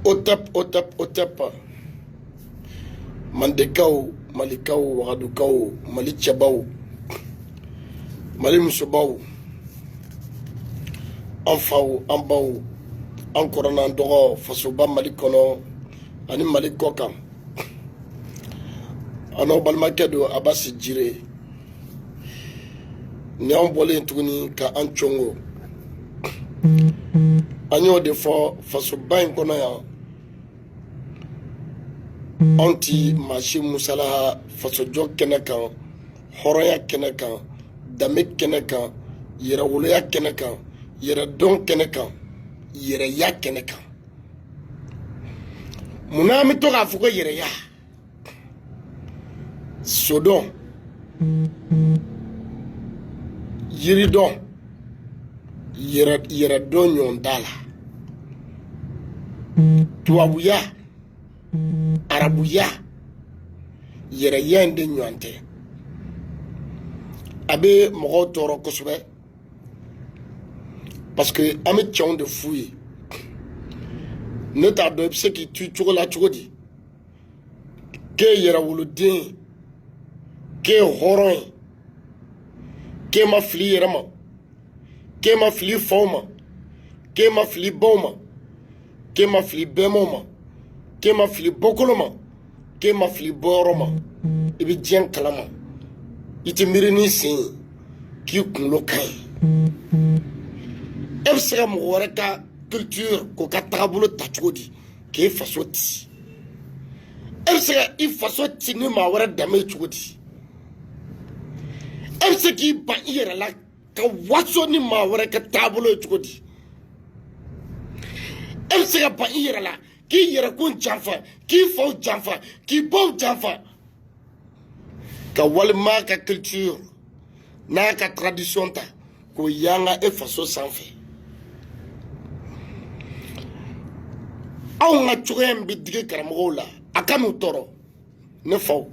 Otep. Mandekao, Malikao, Radukao, Malichebao, Malimusobao, Anfao, Ambao, Ankoranandoro, Fasoba Malikono, Ani Malikoka, Anobal Makedo, Abasi Jire, Neambole Tuni, Ka Anchongo, Anyo de Fasoba Inkonaya. Anti Machi Musalaha fasojo kenekan horoya kenekan dame kenekan yera woloya kenekan yera don kenekan yera ya kenekan muna mi to ka fuko yera ya sodon yiri don yera don yondala tuwabuya Arabuya yere yende nyante abe mogo toro kosube parce que ami tchon de fouille ne ta do ce qui tu chocolat chogodi ke yera wuludin ke horon ke ma fli yerama ke ma fli foma ke ma fli boma ke ma fli bemoma ke ma fili bokoloma ke ma fili boroma ibi jeng kalama iti mirini sin ki kunlo kai ebsera mo ka culture ko ka tabulo tachodi ke fasoti ebsera I fasoti ni ma wara dame chodi ebse ki ba yera la ka waso ni ma wara ka tabulo chodi ebsera ba yera la qui yera kun janfa qui fo janfa qui bon janfa ka walma ka culture na ka tradition ta ko yanga e faso sanfe aw nga chugem bi dige karamo la akanu toro ne fo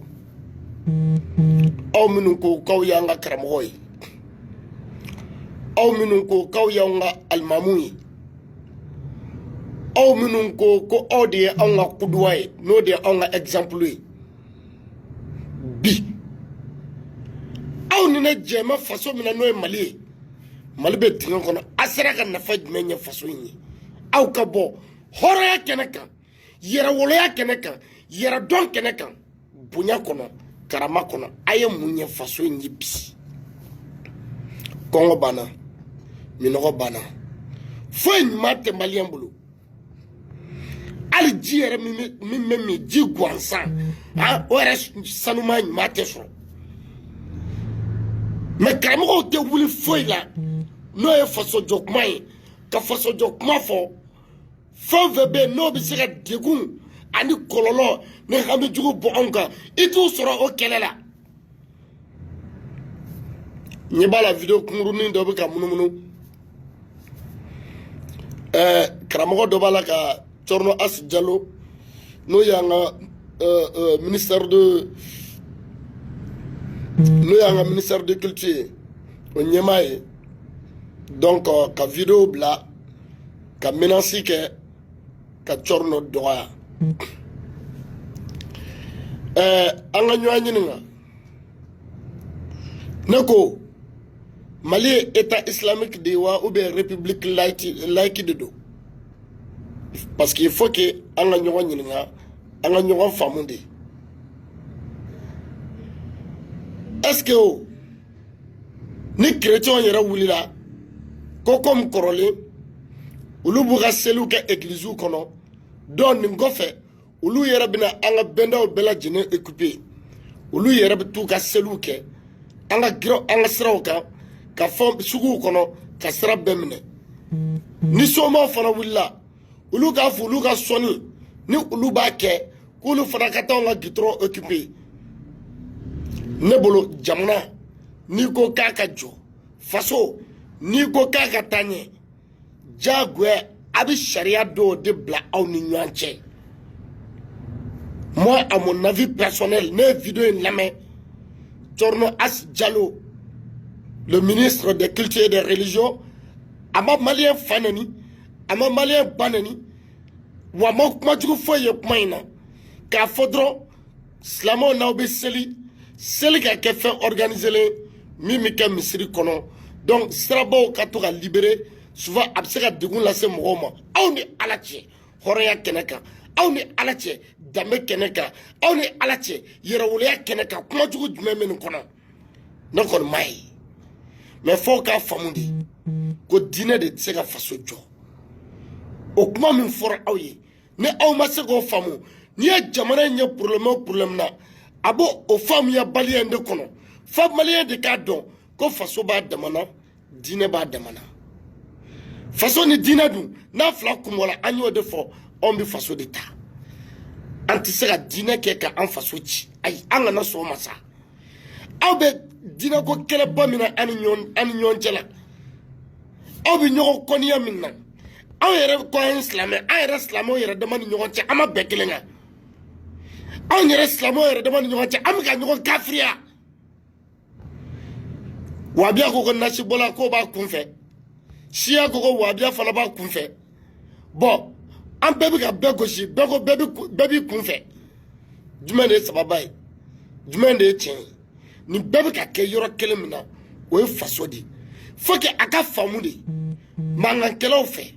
aw minun ko kaw yanga karamo yi aw minun ko kaw yanga almamuyi aw minun ko aw de aw nga kudwaye no de aw nga exemple bi aw ni na jema faso mina no mali be tinga kono asera ka nafa jmenye faso yi aw ka bo horoya keneka yera woloya keneka yera don keneka bunya kono karama kono aye munye faso yi bi kongo bana minogo bana fo mate malien bulu ali ji yɛrɛ mi ji gwansan o yɛrɛ sanuma ɲuman tɛ sɔrɔ mɛ karamɔgɔw tɛ wuli foyi la n'o ye fasojɔ kuma ye ka fasojɔ kuma fɔ fɛn fɛn bɛ yen n'o bɛ se ka degun ani kɔlɔlɔ ni hami jugu bɔ anw kan I t'u sɔrɔ o kɛlɛ la ɲɛ b'a la video kunkurunin dɔ bɛ ka munumunu karamɔgɔ dɔ b'a la ka Torno As Diallo, nous y a un ministère de culture au Niamaye. Donc, ka vidéo bla, ka menansi ke, ka Torno Doa. Anga nyuanyi nga. Neko, Mali État islamique de wa ou bien République laïque de do. Parce qu'il faut que an ka ɲɔgɔn ɲininka an ka ɲɔgɔn faamu de est-ce que o ni chrétien yɛrɛ wulila ko comme kɔrɔlen olu b'u ka seliw kɛ église kɔnɔ donc nin kɔfɛ olu yɛrɛ bɛna an ka bɛndaw bɛɛ lajɛlen occuper olu yɛrɛ bɛ t'u ka seliw kɛ an ka girin an ka siraw kan ka fɔ suguw kɔnɔ ka sira bɛɛ minɛ ni somaw fana wulila ulu ka fu ulu ka sɔnni ni ulu b'a kɛ k'ulu fana ka taa ka gitɔrɔn occuper ne bolo jamana n'i ko k'a ka jɔ faso n'i ko k'a ka taa ɲɛ diyagoya a bɛ sariya dɔw de bila aw ni ɲɔgɔn cɛ moi à mon avis personnel ne ye vidéo in lamɛn Torno As Diallo le ministre des cultures et des religions a ma malien fa neni a ma malien ba neni wa ma kuma jugu foyi ye kuma in na k'a fɔ dɔrɔn silamɛw n'aw bɛ seli ka kɛ fɛn organiselen min bɛ kɛ misiri kɔnɔ donc sirabaw ka to ka libérer souvent a bɛ se ka degun lase mɔgɔw ma aw ni ala cɛ hɔrɔnya kɛnɛ kan aw ni ala cɛ danbe kɛnɛ kan aw ni ala cɛ yɛrɛwoloya kɛnɛ kan kuma jugu jumɛn bɛ nin kɔnɔ ne kɔni m'a ye mais fo k'a faamu de ko diinɛ de tɛ se ka faso jɔ o kuma min fɔra aw ye ni aw ma se k'o faamu n'i ye jamana in ye problème na a b'o o faamuyabaliya in de kɔnɔ fo maliyɛn de k'a dɔn ko faso b'a damana diinɛ b'a damana faso ni diinɛ dun n'a fila kumɔla an y'o de fɔ anw bɛ faso de ta an tɛ se ka diinɛ kɛ ka an faso ci ayi an kana sɔn o ma sa aw bɛ diinɛ ko kɛlɛba min na an ni ɲɔgɔn cɛ la aw bɛ ɲɔgɔn kɔniya min na aw yɛrɛ ko an ye silamɛ an yɛrɛ silamɛw yɛrɛ dama ni ɲɔgɔn cɛ an ma bɛn kelen kan anw yɛrɛ silamɛw yɛrɛ dama ni ɲɔgɔn cɛ an bɛ ka ɲɔgɔn kafiriya wabiya ko nasibɔla k'o b'a kunfɛ siya ko wabiya fana b'a kunfɛ bon an bɛɛ bɛ ka bɛɛ gosi bɛɛ ko bɛɛ b'i kunfɛ jumɛn de ye sababa ye jumɛn de ye tiɲɛ ye nin bɛɛ bɛ ka kɛ yɔrɔ kelen min na o ye faso de faut que a ka faamu de mankankɛlaw fɛ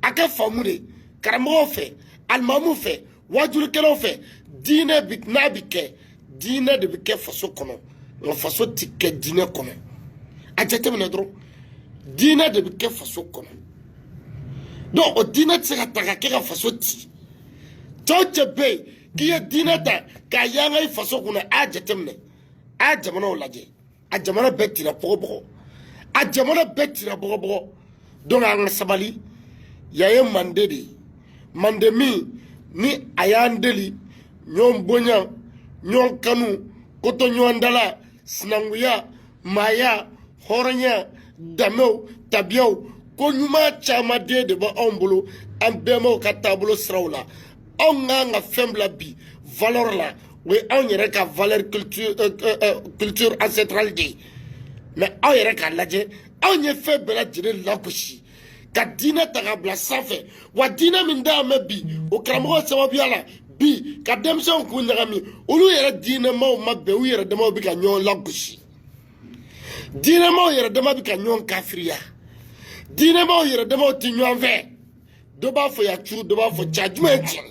a ka faamu de karamɔgɔw fɛ alimamuw fɛ wajurukɛlaw fɛ diinɛ n'a bɛ kɛ diinɛ de bɛ kɛ faso kɔnɔ nka faso tɛ kɛ diinɛ kɔnɔ a jateminɛ dɔrɔn diinɛ de bɛ kɛ faso kɔnɔ donc o diinɛ tɛ se ka ta ka kɛ ka faso ci cɛw cɛ bɛ yen k'i ye diinɛ ta k'a yanga i faso kunna a y'a jateminɛ a y'a jamanaw lajɛ a jamana bɛɛ tira bɔgɔbɔgɔ a jamana bɛɛ tira bɔgɔbɔgɔ donc an ka sabali yan ye mande de ye mande min ni a y'an deli ɲɔgɔn bonya ɲɔgɔn kanu koto ɲɔgɔn dala sinankuya maaya hɔrɔnya danbew tabiyaw ko ɲuman caman den de bɛ anw bolo an bɛnbaw ka taabolo siraw la anw k'an ka fɛn bila bi valeur la o ye anw yɛrɛ ka valeur culture ancestrale de ye mais aw yɛrɛ k'a lajɛ anw ye fɛn bɛɛ lajɛlen lagosi ka diinɛ ta ka bila sanfɛ wa diinɛ min d'an mɛn bi o karamɔgɔ sababuya la bi ka denmisɛnw k'u ɲagami olu yɛrɛ diinɛmaw ma bɛn u yɛrɛ damaw bɛ ka ɲɔgɔn lagosi diinɛmaw yɛrɛ dama bɛ ka ɲɔgɔn kafiriya diinɛmaw yɛrɛ damaw tɛ ɲɔgɔn fɛ dɔ b'a fɔ yacuru dɔ b'a fɔ ca jumɛn ye tiɲɛ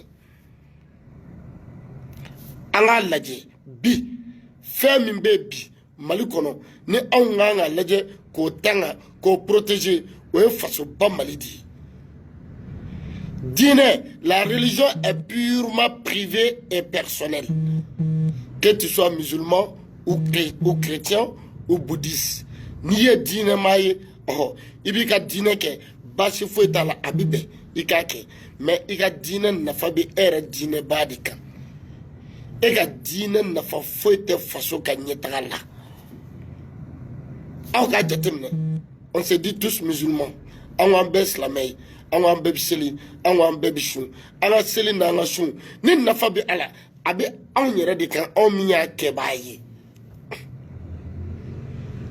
an k'a lajɛ bi fɛn min bɛ bi mali kɔnɔ ni anw kan ka lajɛ k'o tanga k'o protéger o ye fasoba mali de ye diinɛ la religion est purement privée et personnelle que tu sois musulman ou chrétien ou bouddhiste n'i ye diinɛma ye ɔhɔ i b'i ka diinɛ kɛ baasi foyi t'a la a bɛ bɛn i k'a kɛ mais i ka diinɛ nafa bɛ e yɛrɛ diinɛbaa de kan e ka diinɛ nafa foyi tɛ faso ka ɲɛtaga la aw k'a jateminɛ on se dit tous musulmans an k'an bɛɛ silamɛ ye an k'an bɛɛ bɛ seli an k'an bɛɛ bɛ sun an ka seli n'an ka sun ni nafa bɛ a la a bɛ anw yɛrɛ de kan anw min y'a kɛbaa ye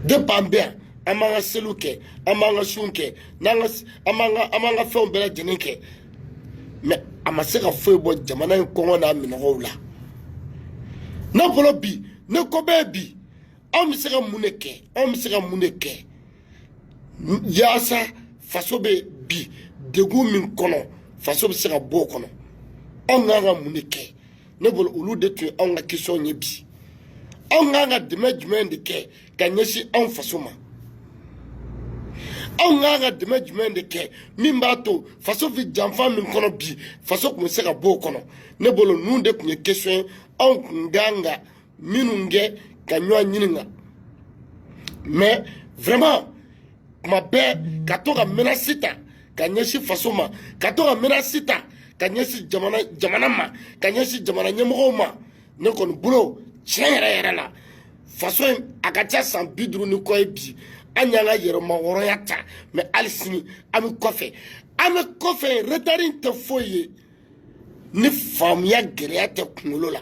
depuis an bɛ yan an b'an ka seliw kɛ an b'an ka sun kɛ an b'an ka fɛnw bɛɛ lajɛlen kɛ mais a ma se ka foyi bɔ jamana in kɔngɔ n'a minɔgɔw la ne bolo bi ne ko bɛɛ bi anw bɛ se ka mun de kɛ anw bɛ se ka mun de kɛ yaasa faso bɛ bi degun min kɔnɔ faso bɛ se ka bɔ o kɔnɔ anw kan ka mun de kɛ ne bolo olu de tun ye anw ka question ye bi anw kan ka dɛmɛ jumɛn de kɛ ka ɲɛsin anw faso ma anw kan ka dɛmɛ jumɛn de kɛ min b'a to faso bɛ janfa min kɔnɔ bi faso tun bɛ se ka bɔ o kɔnɔ ne bolo ninnu de tun ye question ye anw tun kan ka minnu kɛ ka ɲɔgɔn ɲininka mais vraiment kuma bɛɛ ka to ka menace ta ka ɲɛsin faso ma ka to ka menace ta ka ɲɛsin jamana ma ka ɲɛsin jamana ɲɛmɔgɔw ma ne kɔni bolo tiɲɛ yɛrɛ yɛrɛ la faso in a ka ca san 50 ni kɔ ye bi an y'an ka yɛrɛma hɔrɔnya ta mais hali sini an bɛ kɔfɛ retard in tɛ foyi ye ni faamuya gɛlɛya tɛ kunkolo la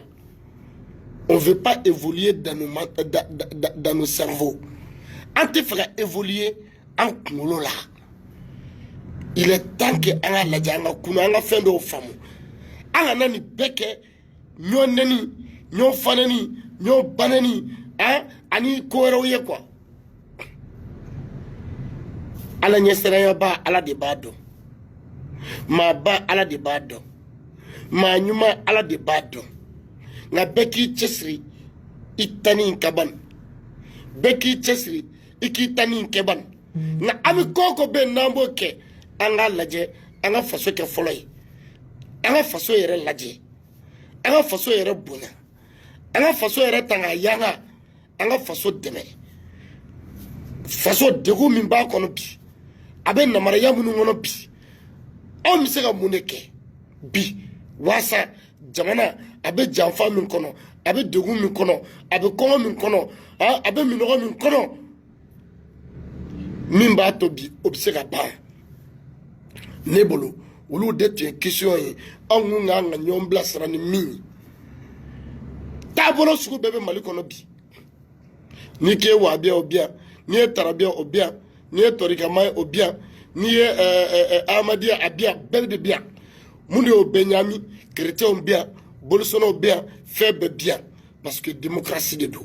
on veut pas évoluer dans nos cerveaux an tɛ fɛ ka évoluer an kunkolo la il est temps que an ka lajɛ an ka kunu an ka fɛn dɔw faamu Anga ni beke nyo neni nyo faneni nyo baneni ani koero ye quoi. Ala nyesera ba ala de bado. Ma ba ala de bado. Ma nyuma ala de bado. Nga beki chesri itani kaban. Beki chesri ikitani keban. Na ami koko be nambo ke anga laje anga faso ke foloi. Anga faso yere laje. Anga faso yere bunya. Anga faso yere tanga yanga. Anga faso deme. Faso degu min ba kono bi. Abe namara ya munu ngono bi. O mi se ka muneke bi wasa jamana abe janfa min kono abe degu min kono abe kongo min kono abe minogo min kono min ba to bi o bi se ka ba ne bolo olu de tun question yi angu nga nyom blasra ni min ta bolo sugu bebe mali kono bi ni ke wa bia obia ni tarabia obia ni torika mai obia ni Amadia abia belde bien mundi o benyami chrétien bien bolsono bien faible bien parce que démocratie de do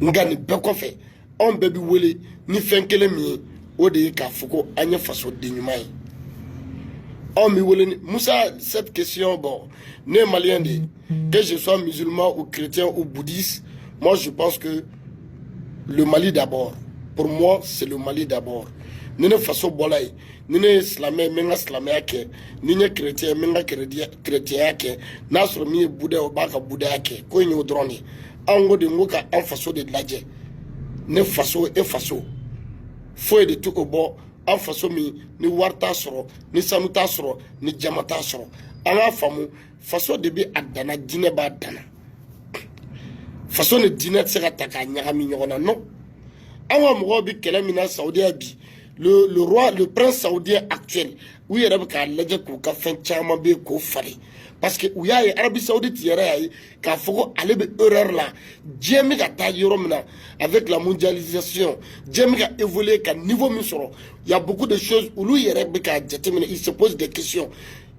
ngani be ko fe on bebi wele ni fenkele mi o de ka fuko anya faso de nyumai on mi wele ni Moussa cette question bon né malien de que je sois musulman ou chrétien ou bouddhiste moi je pense que le Mali d'abord pour moi c'est le Mali d'abord. Nine faso bolay nine islamé menga islamé yake nine chrétien menga chrétien yake nasro mi bouddha o baka bouddha yake ko nyi odroni ango de ngoka en faso de laje ne faso e faso foi de tout obo en faso mi ni warta soro ni sanuta soro ni jamata soro anga famu faso de bi adana dine ba dana faso ne dine tsaka taka nyagami nyogona non awa mo bi kelamina saudi abi le roi, le prince saoudien actuel, où il y a parce que où il y a l'Arabie saoudite, il y a erreur là. Avec la mondialisation, évolué qu'à niveau misoro. Il y a beaucoup de choses où il se pose des questions.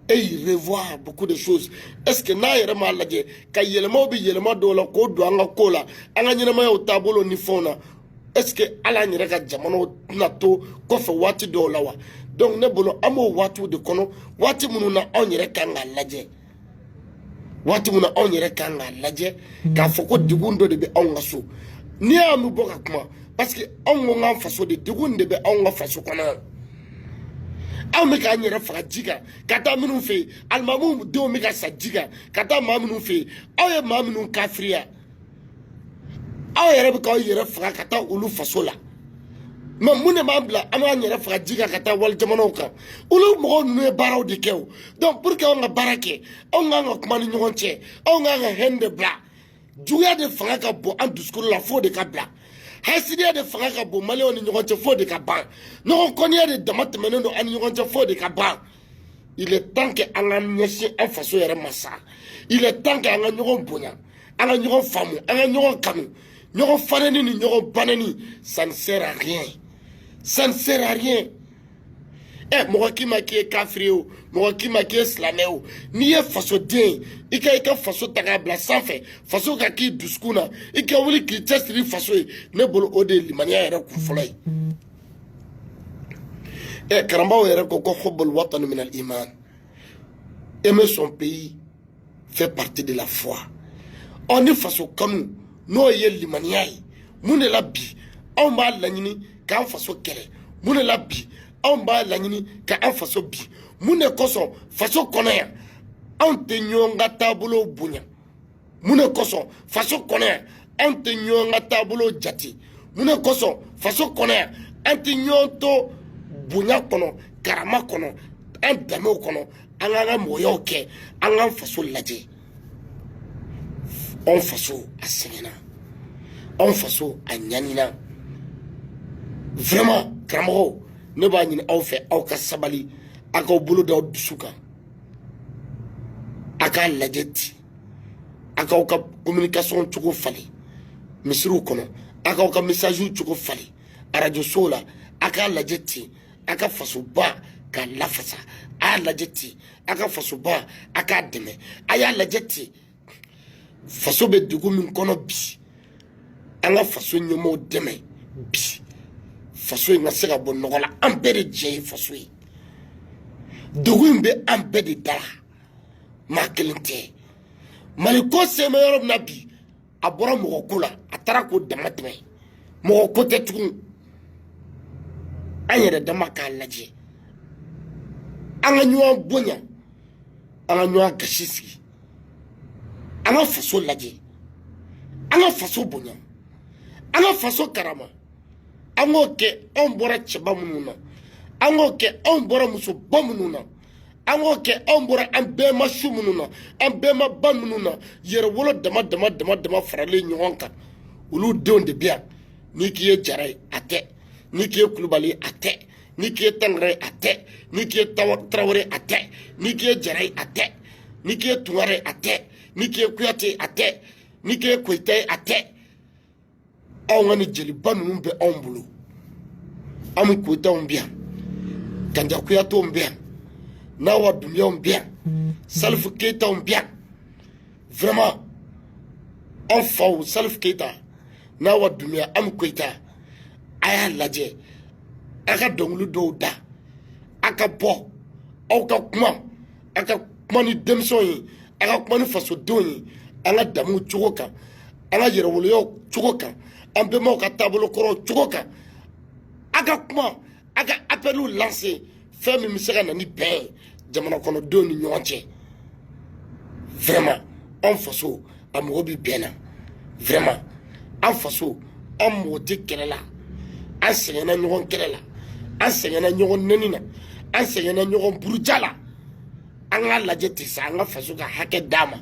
Et il revoit beaucoup de choses. Est-ce que na yere ma laje ka yelema bi yelema do la ko do anga kola anga nyema ya tabolo ni fona. Est-ce que ala nyere ka jamano na to ko fe wati do lawa. Donc ne bolo amo watu de kono wati munu na onyere kanga laje. Wati munu onyere kanga laje ka foko digundo de be onga so. Ni amu boka kuma parce que ongo nga faso de digunde be onga faso kona. Aw me ka nyere faga jiga kata minu fe almamu do me ka sa jiga kata maminu fe aw ye maminu kafriya aw yere be ka yere faga kata ulu faso la ma mune mabla ama nyere faga jiga kata wal jamano ka ulu mo no baraw de kew donc pour que on nga barake on nga kuma ni nyonche on nga hende bla juya de faga ka bo en discours la fo de ka bla Hasidia de Franca Bo Malon in your fo de Caban. Non, Conia de Damatmeno and you want to fo de Caban. Il est temps que Alan Yessi en façon Massa. Il est temps qu'Alan Yoron Bonia, Alan Yoron Famu, Alan Yoron Camu, Yoron Fanani, Yoron Banani. Ça ne sert à rien. Ça ne sert à rien. Eh, Morakima qui est Kafrio, Morakima qui est Slameo, ni façon din, ika façon tagabla sans fait, façon kaki duskuna, ika wuli qui teste li façon, ne bolo ode limania era kufolai. Eh, Karambao era koko khobol watan min al iman. Aimer son pays fait partie de la foi. On est façon comme nous, no yel limania, moune la bi, on va l'anini, quand façon kere, moune la bi. On ba langini ka an faso bi mune koso faso konoya an te nyonga tabulo bunya mune koso faso konoya an te nyonga tabulo jati mune koso faso konoya an te nyonto bunya kono karama kono an damo kono an ga moyo ke an faso laje on faso asengena on faso anyanina vraiment karamo ne b'a ɲini aw fɛ aw ka sabali a k'aw bolo d'aw dusu kan a k'a lajɛ ten a k'aw ka communication cogo falen misiriw kɔnɔ a k'aw ka messagew cogo falen radio sow la a k'a lajɛ ten a ka fasoba k'a lafasa a lajɛ ten a ka fasoba a k'a dɛmɛ a y'a lajɛ ten faso bɛ degun min kɔnɔ bi an ka faso ɲɛmɔgɔw dɛmɛ bi faso in ka se ka bɔ nɔgɔ la an bɛɛ de jɛ ye faso ye degun in bɛ an bɛɛ de da la maa kelen tɛ Mali ko se bɛ yɔrɔ min na bi a bɔra mɔgɔ ko la a taara k'o dama tɛmɛ mɔgɔ ko tɛ tugun an yɛrɛ dama k'a lajɛ an ka ɲɔgɔn bonya an ka ɲɔgɔn gasi sigi an ka faso lajɛ an ka faso bonya an ka faso karama an k'o kɛ anw bɔra cɛba minnu na an k'o kɛ anw bɔra musoba minnu na an k'o kɛ anw bɔra an bɛɛma su minnu na an bɛɛma ba minnu na yɛrɛwolo dama faralen ɲɔgɔn kan olu denw de bɛ yan n'i k'i ye Jara ye a tɛ n'i k'i ye Kulubali a tɛ n'i k'i ye Tangara ye a tɛ n'i k'i ye Tarawele a tɛ n'i k'i ye Jara ye a tɛ n'i k'i ye Tunkara ye a tɛ n'i k'i ye Kuyate a tɛ n'i k'i ye Koyita ye a tɛ anw ka nin jeliba ninnu bɛ anw bolo an bɛ Koyitaw bɛ yan Kanja Kuyatew bɛ yan Nawa Dunbiyaw bɛ yan Salifu Keyitaw bɛ yan vraiment an faw Salifu Keyita Nawa Dunbiya an bɛ Koyita a y'a lajɛ a ka dɔnkili dɔw da a ka bɔ aw ka kuma a ka kuma ni denmisɛnw ye a ka kuma ni fasodenw ye an ka damu cogo kan an ka yɛrɛwoloyaw cogo kan an bɛnbaw ka taabolo kɔrɔw cogo kan a ka kuma a ka appeliw lancer fɛn min bɛ se ka na ni bɛn ye jamana kɔnɔdenw ni ɲɔgɔn cɛ vraiment an faso a mɔgɔ bɛ bɛn na vraiment an faso an mɔgɔ tɛ kɛlɛ la an sɛgɛnna ɲɔgɔn kɛlɛ la an sɛgɛnna ɲɔgɔn nɛni na an sɛgɛnna ɲɔgɔn buruja la an k'a lajɛ ten sa an ka faso ka hakɛ d'a ma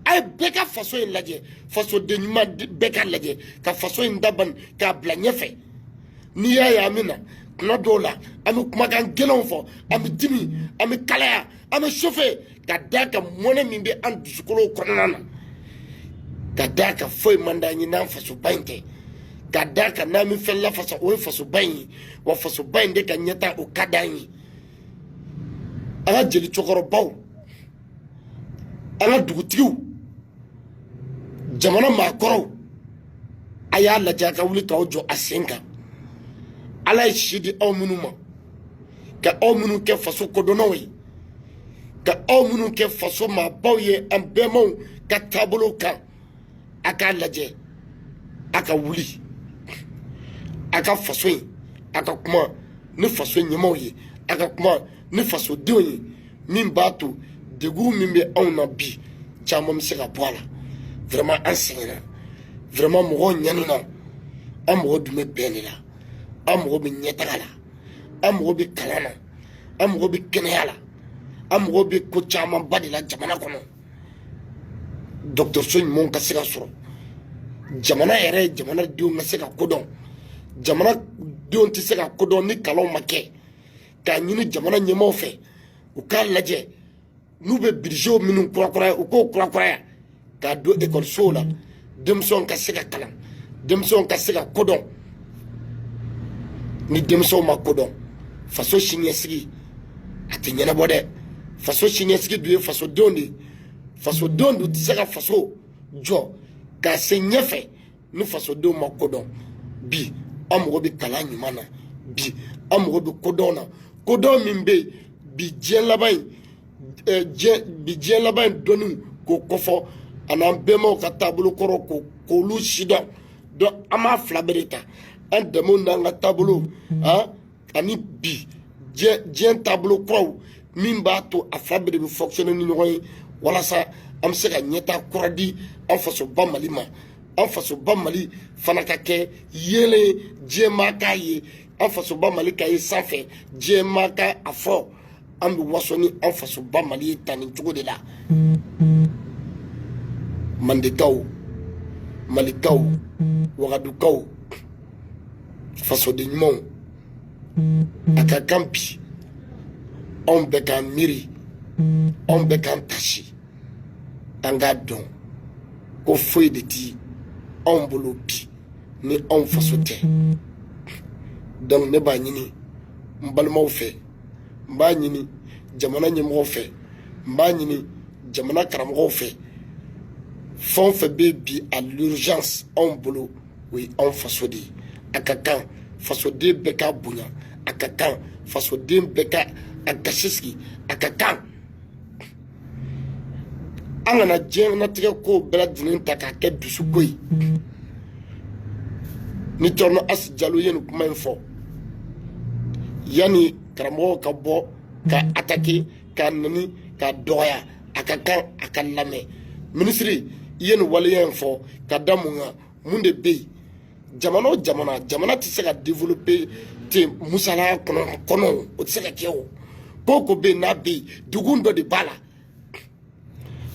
a ye bɛɛ ka faso in lajɛ fasoden ɲuman bɛɛ ka lajɛ ka faso in dabani k'a bila ɲɛfɛ n'i y'a ye an bɛ na kuma dɔw la an bɛ kumakan gɛlɛnw fɔ an bɛ dimi an bɛ kalaya an bɛ chauffer ka d'a kan mɔnɛ min bɛ an dusukolow kɔnɔna na ka d'a kan foyi man d'an ye n'an fasoba in tɛ ka d'a kan n'an bɛ fɛn lafasa o ye fasoba in ye wa fasoba in de ka ɲɛta o ka d'an ye an ka jeli cɛkɔrɔbaw an ka dugutigiw jamana maakɔrɔw a y'a lajɛ a ka wuli k'aw jɔ a sen kan ala ye si di aw minnu ma ka aw minnu kɛ faso kodɔnnaw ye ka aw minnu kɛ faso maabaw ye an bɛɛmaw ka taabolow kan a k'a lajɛ a ka wuli a ka faso in a ka kuma ni faso ɲɛmaw ye a ka kuma ni fasodenw ye min b'a to degun min bɛ anw na bi caman bɛ se ka bɔ a la vraiment an sɛgɛnna vraiment mɔgɔw ɲanina an mɔgɔ dun bɛ bɛn de la an mɔgɔ bɛ ɲɛtaga la an mɔgɔ bɛ kalan na an mɔgɔ bɛ kɛnɛya la an mɔgɔ bɛ ko camanba de la jamana kɔnɔ dɔgɔtɔrɔso ɲumanw ka se ka sɔrɔ jamana yɛrɛ jamanadenw ka se ka kodɔn jamanadenw tɛ se ka kodɔn ni kalanw ma kɛ k'a ɲini jamana ɲɛmaaw fɛ u k'a lajɛ n'u bɛ birizew minnu kurakuraya u k'o kurakuraya k'a don ekɔlisow la denmisɛnw ka se ka kalan denmisɛnw ka se ka kodɔn ni denmisɛnw ma kodɔn faso siniɲɛsigi a tɛ ɲɛnabɔ dɛ faso siniɲɛsigi dun ye fasodenw de ye fasodenw dun tɛ se ka faso jɔ k'a se ɲɛfɛ ni fasodenw ma kodɔn bi an mago bɛ kalan ɲuman na bi an mago bɛ kodɔn na kodɔn min bɛ yen bi diɲɛ laban in dɔnniw k'o kɔfɔ a n'an bɛnbaw ka taabolo kɔrɔ k'olu sidɔn donc an b'a fila bɛɛ de ta an danbew n'an ka taabolo ani bi diɲɛ taabolo kuraw min b'a to a fila bɛɛ de bɛ fonctionner ni ɲɔgɔn ye walasa an bɛ se ka ɲɛta kura di an fasoba Mali ma an fasoba Mali fana ka kɛ yeelen diɲɛmaa k'a ye an fasoba Mali ka ye sanfɛ diɲɛmaa ka a fɔ an bɛ waso ni an fasoba Mali ye tan nin cogo de la Mandekaw Malikaw Wagadukaw fasoden ɲumanw a ka kan bi anw bɛɛ k'an miiri anw bɛɛ k'an tasi an k'a dɔn ko foyi de ti anw bolo bi ni anw faso tɛ donc ne b'a ɲini n balimaw fɛ n b'a ɲini jamana ɲɛmɔgɔw fɛ n b'a ɲini jamana karamɔgɔw fɛ fɛn o fɛn bɛ bi à l'urgence anw bolo o ye anw faso de ye a ka kan fasoden bɛɛ ka bonya a ka kan fasoden bɛɛ ka a gasi sigi a ka kan an kana diɲɛlatigɛ ko bɛɛ lajɛlen ta k'a kɛ dusuko ye ni Tɔrɔnɔ Asi Jalo ye nin kuma in fɔ yanni karamɔgɔw ka bɔ ka attaquer ka nani ka dɔgɔya a ka kan a ka lamɛn ministre i ye nin waleya in fɔ ka da mun kan mun de bɛ yen jamana o jamana tɛ se ka développer ten musala kɔnɔ o tɛ se ka kɛ o ko ko bɛ yen n'a bɛ yen dugu dɔ de b'a la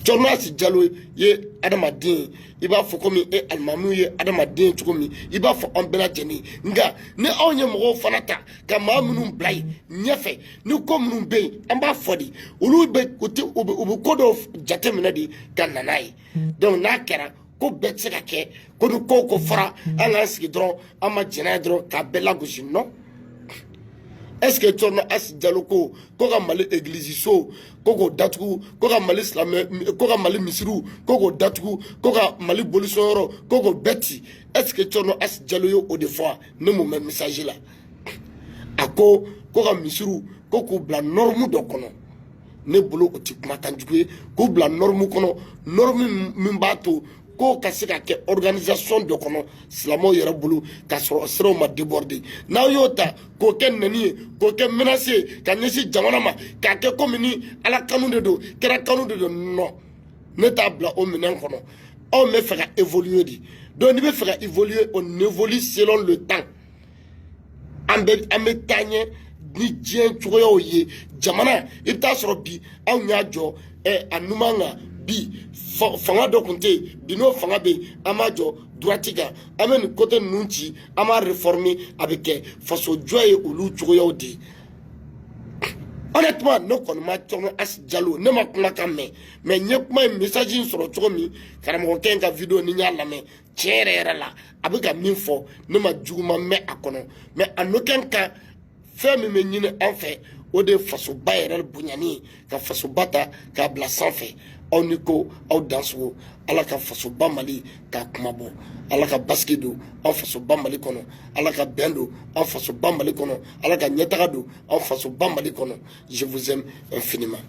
Tɔrɔnɔ Asi Jalo ye adamaden i b'a fɔ komi e alimamiw ye adamaden cogo min i b'a fɔ an bɛɛ lajɛlen nka ni anw ye mɔgɔw fana ta ka maa minnu bila yen ɲɛfɛ ni ko minnu bɛ yen an b'a fɔ de olu bɛ u bɛ ko dɔw jateminɛ de ka na n'a ye donc n'a kɛra ko bɛɛ tɛ se ka kɛ ko ni ko fɔra an k'an sigi dɔrɔn an ma jɛn'a ye dɔrɔn k'a bɛɛ lagosi non est-ce que Tɔrɔnɔ Asi Jalo ko ka Mali église so ko k'o datugu ko ka Mali silamɛ ko ka Mali misiriw ko k'o datugu ko ka Mali bolisɔnyɔrɔ ko k'o bɛɛ ci est-ce que Tɔrɔnɔ Asi Jalo ye o de fɔ ne m'o mɛn message la a ko ka misiriw ko k'u bila norme dɔ kɔnɔ ne bolo o tɛ kumakan jugu ye k'u bila norme kɔnɔ norme min b'a to ko ka se ka kɛ organisation dɔ kɔnɔ silamɛw yɛrɛ bolo ka sɔrɔ siraw ma déborder n'aw y'o ta k'o kɛ nani ye k'o kɛ menace ye ka ɲɛsin jamana ma k'a kɛ komi ni ala kanu de don kɛra kanu de don non ne t'a bila o minɛn kɔnɔ anw bɛ fɛ ka évoluer de donc n'i bɛ fɛ ka évoluer on évolue selon le temps an bɛ taa ɲɛ ni diɲɛ cogoyaw ye jamana i bɛ taa sɔrɔ bi anw y'a jɔ a numan kan bi fanga dɔ tun tɛ yen bi n'o fanga bɛ yen an b'a jɔ droite kan an bɛ nin côté ninnu ci an b'a réformer a bɛ kɛ faso jɔ ye olu cogoyaw de ye honnêtement ne kɔni ma Tɔrɔnɔ Asi Jalo ne ma kumakan mɛn mais n ye kuma in message in sɔrɔ cogo min karamɔgɔkɛ in ka video ni n y'a lamɛn tiɲɛ yɛrɛ la a bɛ ka min fɔ ne ma juguman mɛn a kɔnɔ mais en aucun cas fɛn min bɛ ɲini an fɛ o de ye fasoba yɛrɛ bonyani ye ka fasoba ta k'a bila sanfɛ aw ni ko aw dansogo ala ka fasoba Mali k'a kuma bɔ ala ka basigi don aw fasoba Mali kɔnɔ ala ka bɛn don aw fasoba Mali kɔnɔ ala ka ɲɛtaga don aw fasoba Mali kɔnɔ je vous aime infiniment.